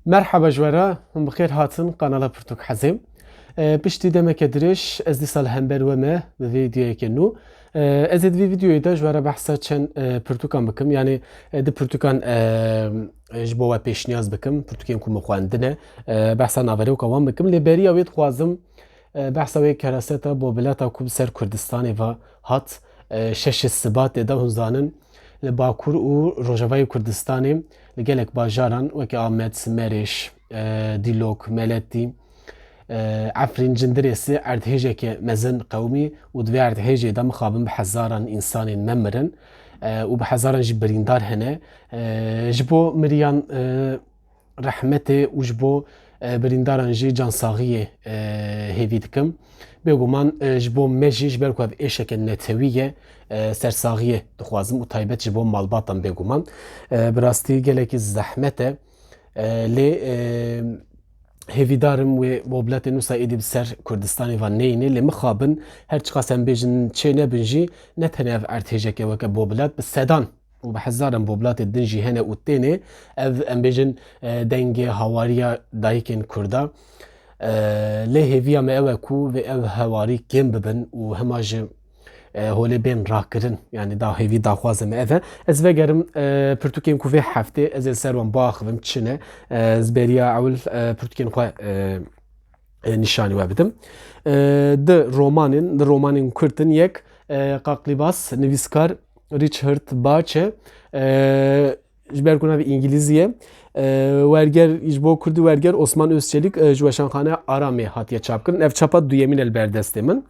Merhaba jwara, hûn bi xêr hatin kanala Pirtûk Hezê. Piştî demeke dirêj ez dîsal hember we me bi vê videoyekê nû. Ez ê di vê videoyê de ji were behsa çend pirtûkan bikim. Yani di pirtûkan ji bo we pêşniyaz bikim. Pirtûkên ku min xwendine. Behsa naverewka wan bikim. Lê beriya wê dixwazim behsa wê keraseta bo bilata ku bi ser Kurdistanê ve hat. Şeşê Sibatê de hûn zanin li Bakur û Rojavayê Kurdistanê li gelek bajaran wekî Amed, Merêş, Dîlok, Meletî, Efrîn, Cindirêsê erdhêjeke mezin qewmî û di vê erdhêjê de mixabin bi hezaran însanên me mirin û bi hezaran jî birîndar hene. Ji bo miriyan rehmetê û ji bo birîndaran jî cansaxiyê hêvî dikim. Bêguman ji bo me jî ji ber ku ev êşeke netewî ye sersaxiyê dixwazim û taybet ji bo malbatan bêguman. Bi rastî gelekî zehmet e lê hêvîdarim wê wobletên wisa êdî bi ser Kurdistanê ve neyîne lê mixabin her çi qas em bêjin çê nebin jî ne tenê ev erdhêjeke weke boblet bi sedan û bi hezaran boblatê din jî hene û têne ev em bêjin dengê hawariya dayîkên Kurda. Lê hêviya me ew e ku vê ev hewarî kêm bibin û hema ji holê bên rakirin yani da hêvî daxwaza me ev e. Ez vegerim pirtûkên ku vê heftê ez ê ser wan biaxivim çi ne. Ez bêriya ewil pirtûkên xwe nîşanî we bidim. Di romanên Kurtên yek Qaklîbas nivîskar Richard Bach e ji ber ku navê İngilîzî ye. Werger ji bo Kurdî werger Osman Özçelik ji Weşanxaneya Aramê hatiye çapkirin. Ev çapa duyemîn el berdestê min.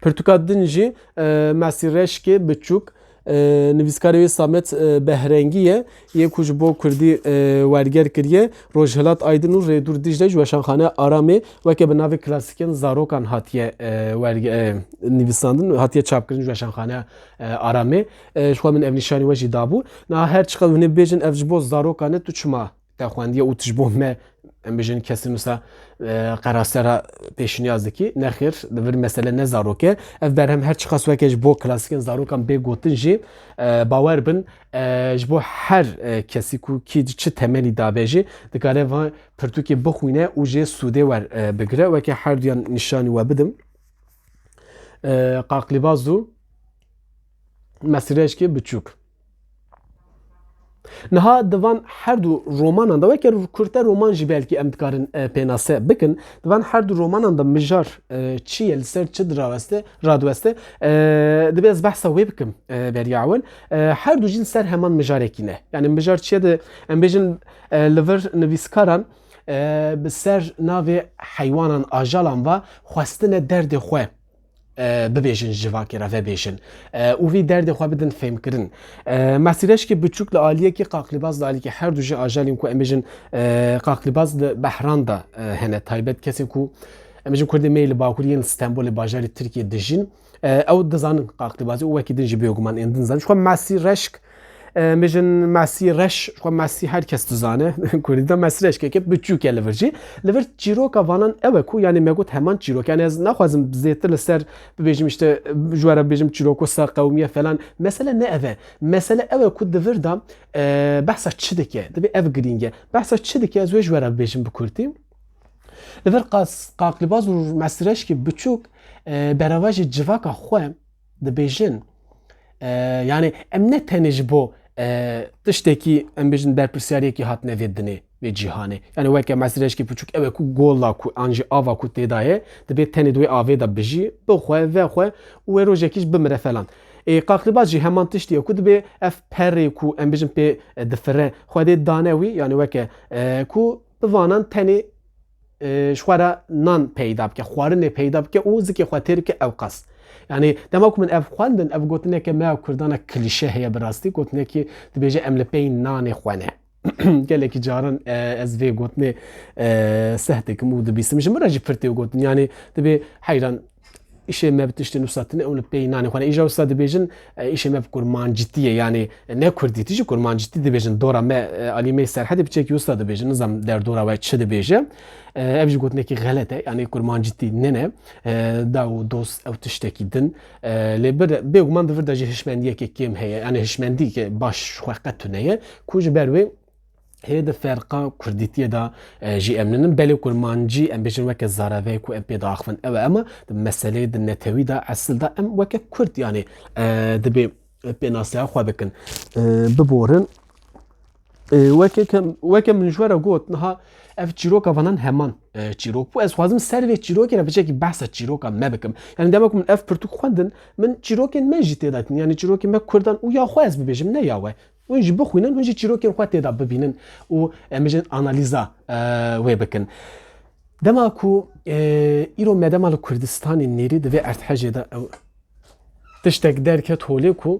Pirtûka din jî Mesî Reşkê biçûk nivîskarê wê Samet Behrengî ye. Yê ku ji bo Kurdî werger kiriye Rojhilat Aydin û Rêdûr Dicle ji Weşanxaneya Aramê weke bi navê klasîkên zarokan hatiye nivîsandin hatiye çapkirin ji Weşanxaneya Aramê. Ji xwe min ev nîşanî we jî dabû. Niha her çiqet hûn ê bêjin ev ji bo zarokan e tu çima te xwendiye û tu ji bo me em bêjin kesî wisa qerasera pêşniyaz dikî nexêr li vir mesele ne zarok e ev berhem her çi qas weke ji bo klasîkên zarokan bê gotin jî bawer bin ji bo her kesî ku kî çi temelî dabe jî dikare van pirtûkê bixwîne û jê sûdê wer bigire weke her duyan nîşanî we bidim. Qaklîbaz û Mesî Reşkê biçûk. Niha divan her du romanan da weke kurte roman jî belkî em dikarin pênase bikin. Divan her du romanan da mijar çi ye li ser çi radweste dibe ez behsa wê bikim beriya ewil. Her du jî li ser heman mijarekî ne. Yani mijar çi ye de em bêjin li vir nivîskaran bi ser navê heywanan ajalan ve xwestine derdê xwe bibêjin ji vakê re vebêjin û vî derdê xwe bidin fêmkirin. Mesî Reşkê biçûk li aliyekî Qaklîbaz li aliyekî her du jî ajalên ku em bêjin Qaklîbaz li Behran da hene taybet kesên ku em bêjin Kurdê me li Bakurî yên Stenbolê bajarê Tirkiye dijîn ew dizanin Qaklîbazî û wekî din jî bêguman ên din zanin. Ji xwe Mesî Reşk bêjin Mesî Reş ji xwe Mesî herkes dizane Kurdî de Mesî Reşkeke biçûk ye li vir jî. Li vir çîroka vanan ew e ku yani me got heman çîrok yani ez naxwazim zêtir li ser bibêjim işte ji were bêjim çîrokosa qewmiye falan. Mesele ne ev e? Mesele ew e ku di vir da behsa çi dike? Dibe ev girîng e. Behsa çi dike ez wê ji were bibêjim bi Kurdî? Li vir Qaklîbaz û Mesî Reşkê biçûk beraber jî civaka xwe dibêjin yani em ne tenê ji bo tiştekî em bêjin berpirsyariyekî hatine vê dinê vê cîhanê. Yani weke Mesî Reşkê biçûk ew e ku gola ku an jî ava ku têda ye dibe tenê di wê avê da bijî bixwe vexwe û wê rojekî ji bimire falan. Qaklîbaz jî heman tiştî ye ku dibe ev perê ku em bêjin pê difire xwedê dane wî yani weke ku bivanan tenê ji xwe re nan peyda bike xwarinê peyda bike û zikê xwe tê bike ew qas. Yani dema ku min ev xwendin ev gotineke me Kurdana klîşe heye bi rastî gotinekî dibêje em li pey nanê xwe ne. Gelekî caran ez vê gotinê seh dikim û dibîsim ji min re jî pir tê gotin yani dibe heyran işê me bi tiştên wisa tune ew li pey nanê xwe ne. Îja wisa dibêjin işê me bi kurmancîtî ye yani ne Kurdî tî jî kurmancîtî dibêjin dora me alî me serhedê biçekî wisa dibêjin nizam derdora we çi dibêje. Ev jî gotinekî xelet e yani kurmancîtî nene da û dost ew tiştekî din lê bir bêguman di vir de jî hişmendiyekê kêm heye yani hişmendî baş xwe qet tune ye ku ji ber wê هي ده فرقه كرديتيه دا جي امنن بلي كرمانجي ام بيجن وك زاراوي كو ام بي داخفن اما مساله د نتوي دا اصل دا ام وك كرد يعني دبي بناسيا خو بكن ببورن وك من جواره قوت نها اف چیروکا ونن همان چیروک بو از خوازم سر و چیروک را بچه کی بحث چیروکا ما بکم یعنی دمک من اف پرتو خوندن من چیروک من جی تداتن یعنی چیروک ما کردن او یا خو از ببیجم نه یا و ونجي بخوينن ونجي چیروک خو تدا ببینن او امجن انالیزا و بکن دماکو ایرو مدامال کردستان نيري دو ارتحاجه دا تشتك دركت هوليكو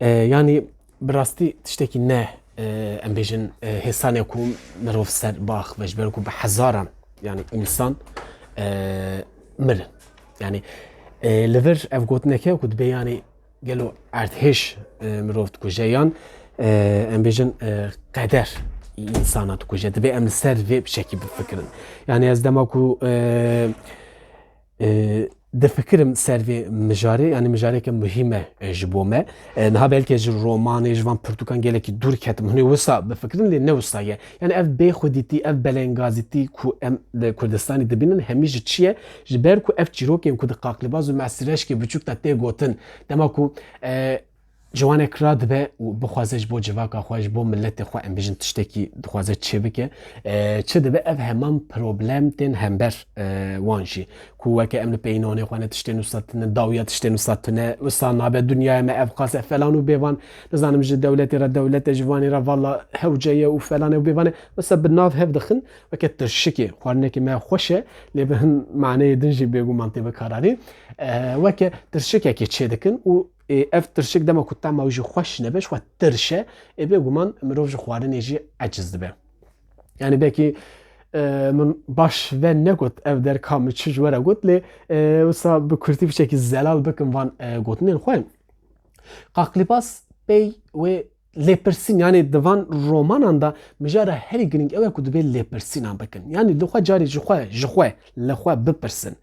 يعني براستي تشتكي نه ام بيجن هسانكو مروف سر باخ مجبركو بحزارا يعني انسان مر يعني لفر اف قوتنكي كنت بي يعني قالوا ارتهش مروف تكوجيان ام بيجن قدر انسانات تكوجي دبي ام سر في بشكل بفكرن يعني از دماكو ده فکرم سروی مجاری یعنی مجاری که مهمه جبومه نه بلکه جو رومانی جوان پرتوکان گله کی دور کتم هنی وسا بفکرن لی نوسایه یعنی اف بی خودیتی اف بلنگازیتی کو ام کردستانی دبینن همیش چیه جبر کو اف چیروکیم کو دقاقلی باز و مسیرش که بچوک تا تی گوتن دما کو جوانك راد به و بخوازش بو جواکا خواهش بو ملت خواه ام بیجن تشتکی دخوازه چه بکه چه دبه اف همان پروبلم تین همبر وانشی که وکه امن پینانه خوانه تشتین وستنه داویه تشتین وستنه وستانه به دنیای ما اف قاسه فلان و بیوان نزانم جد دولتی را دولت جوانی را والا هوجیه و فلان و بیوانه بس بالناف هف دخن وکه ترشکی خوانه که ما خوشه لی بهن معنی دنجی بیگو منطقه کاراری وکه ترشکی که چه دکن و اف ترشک دما کتا موجی خوش نبش و ترشه ابی گمان مروج خوارن یجی عجز دبه یعنی بکی من باش و نگوت اف در کام چیز وره گوت لی وسا بکرتی بشکی زلال بکن وان گوتنین خویم قاقلیباس بی و لپرسین yani divan romanan da mijara her giring ev ku dibe lepersinan bakın yani lixwa cari jixwe lixwa bipirsin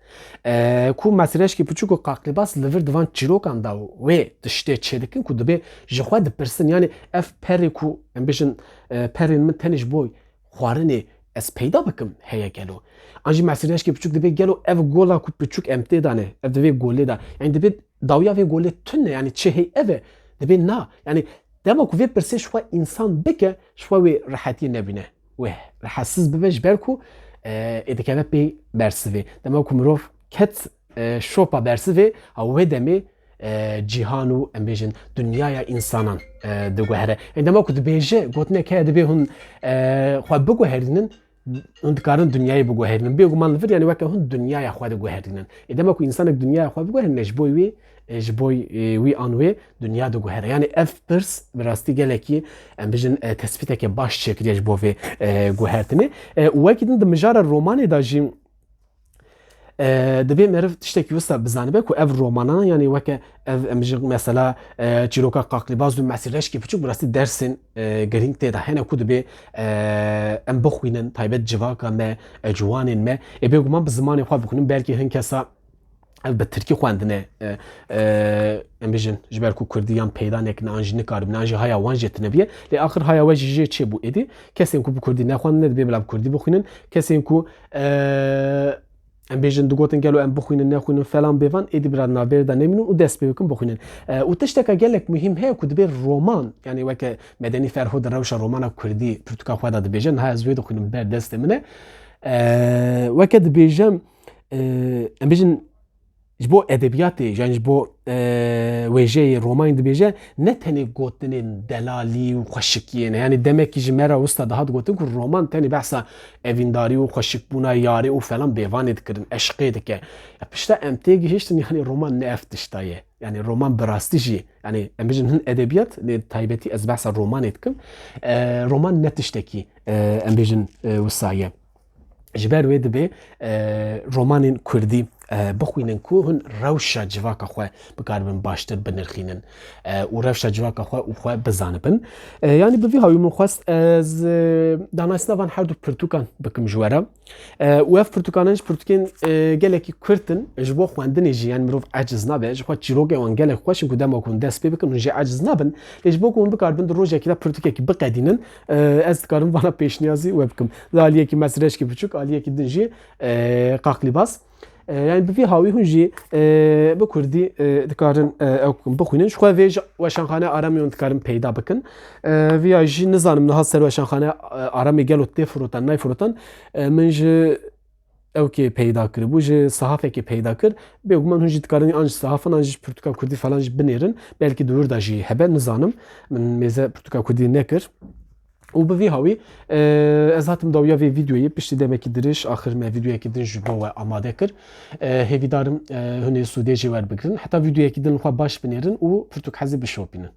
ku meseleş ki piçuk qaqlibas livir divan çirokan da ve tişte çedikin ku dibe jixwe dipirsin yani ev peri ku ambijin perin min teniş boy xwarini ez peyda bakım heye gelo anji meseleş ki piçuk dibe gelo ev gola ku piçuk emte dane ev dibe gole da yani dibe dawya ve gole tünne yani çehe eve dibe na yani دما کو وی پرسه شو انسان بکه شو وی راحتی نبینه و حساس ببش برکو ادکه بی برسوی دما کو مروف کت شوپا برسوی او و دمی جیهانو امبیجن دنیای انسانان دگوهره دما کو دبیجه گوتنه که دبی هون خو بگوهرینن اون دکارن دنیای بگوهرینن بیگو من لفر یعنی وکه هون دنیای خو دگوهرینن دما کو انسان دنیای خو بگوهرینن جبوی وی جبوی وی آنوی دنیا دو گوهره یعنی اف پرس براستی گله کی ام بجن تثبیت که باش شکلی جبوی گوهرتنی و کدن دمجار رومانی داجیم دبی مرف تشتکی وسط بزنی به کو اف رومانا یعنی وکه اف امجن مثلا چیروکا قاقلی باز دو مسیرش کی پچوک براستی درسین گرینگ ته ده هنه کو دبی ام بخوینن تایبت جواکا ما جوانین ما ابی گمان به زمانی خو بکنیم بلکه هن کسا به ترکی خواندنه ام بیجن جبر کو کردیان پیدا نکنه انجی نکارب نانجی هایا وانجی تنبیه لی آخر هایا وجی چه بو ادی کسی کو کردی نخواندنه دبی بلاب کردی بخوینن کسی کو ام بیجن دوگوتن گلو ام بخوینن نخوینن فلان بیوان ادی براد نابر دا نمینون و دست بکن بخوینن و تشتکا گلک مهم هه کو دبی رومان یعنی وک مدنی فرهود روش رومان کردی پرتوکا خوادا دبیجن ها زوید خوینن بر دست منه وک دبیجن ام بیجن جبو ادبیاتی یعنی جبو وجه رومان دبیجه نه تنی گوتنین دلالی و خوشکیه نه یعنی دمک کی جمره استاد هات گوتن که رومان تنی بحثا اوینداری و خوشک بونا یاری و فلان بیوانید کردن عشقی دکه پشتا امتیگی هیچتن یعنی رومان نه افتشتایه yani roman براستیجی yani امروزن هن ادبیات نه تایبتی از بحث رومان اتکم roman netişteki امروزن وسایه جبر وید به رومان کردی بخوینن کو هن روشا جواکا خو بکاربن باشتر بنرخینن و روشا جواکا خو بزانبن yani bi vî hawî min xwest ez danastina van her du pirtûkan bikim ji were û ev pirtûkanan ji pirtûkên gelekî kurtin ji bo xwendinê jî yani mirov eciz nabe ji xwe çîrokê wan gelek xweş in ku dema ku hûn dest pê bikin hûn jî eciz nabin lê ji bo ku hûn bikarbin di rojekî de pirtûkekî biqedînin ez dikarim vana pêşniyazî we bikim li aliyekî mesreşkî biçûk aliyekî din jî qaqlîbas yani bi vî hawî hûn jî bi Kurdî dikarin ew bixwînin ji xwe vê ji weşanxane aramê dikarin peyda bikin vîya jî nizanim niha ser weşanxane aramê gelo tê firotan nayfirotan min ji evkê peyda kiribû ji sahafekê peyda kir bêguman hûn jî dikarin an ji sahafan an ji pirtûka Kurdî falan jî binêrin belkî di wir de jî hebe nizanim min mêze pirtûka Kurdî nekir û bi vî hawî ez hatim dawiya vê vîdyoyê piştî demekî dirêj axir me vîdyoyekî din ji bo we amade kir hêvîdarim hûnê Sûdê jî werbigirin heta vîdyoyekî din xwe baş binêrin û pirtûk hezî bişopînin.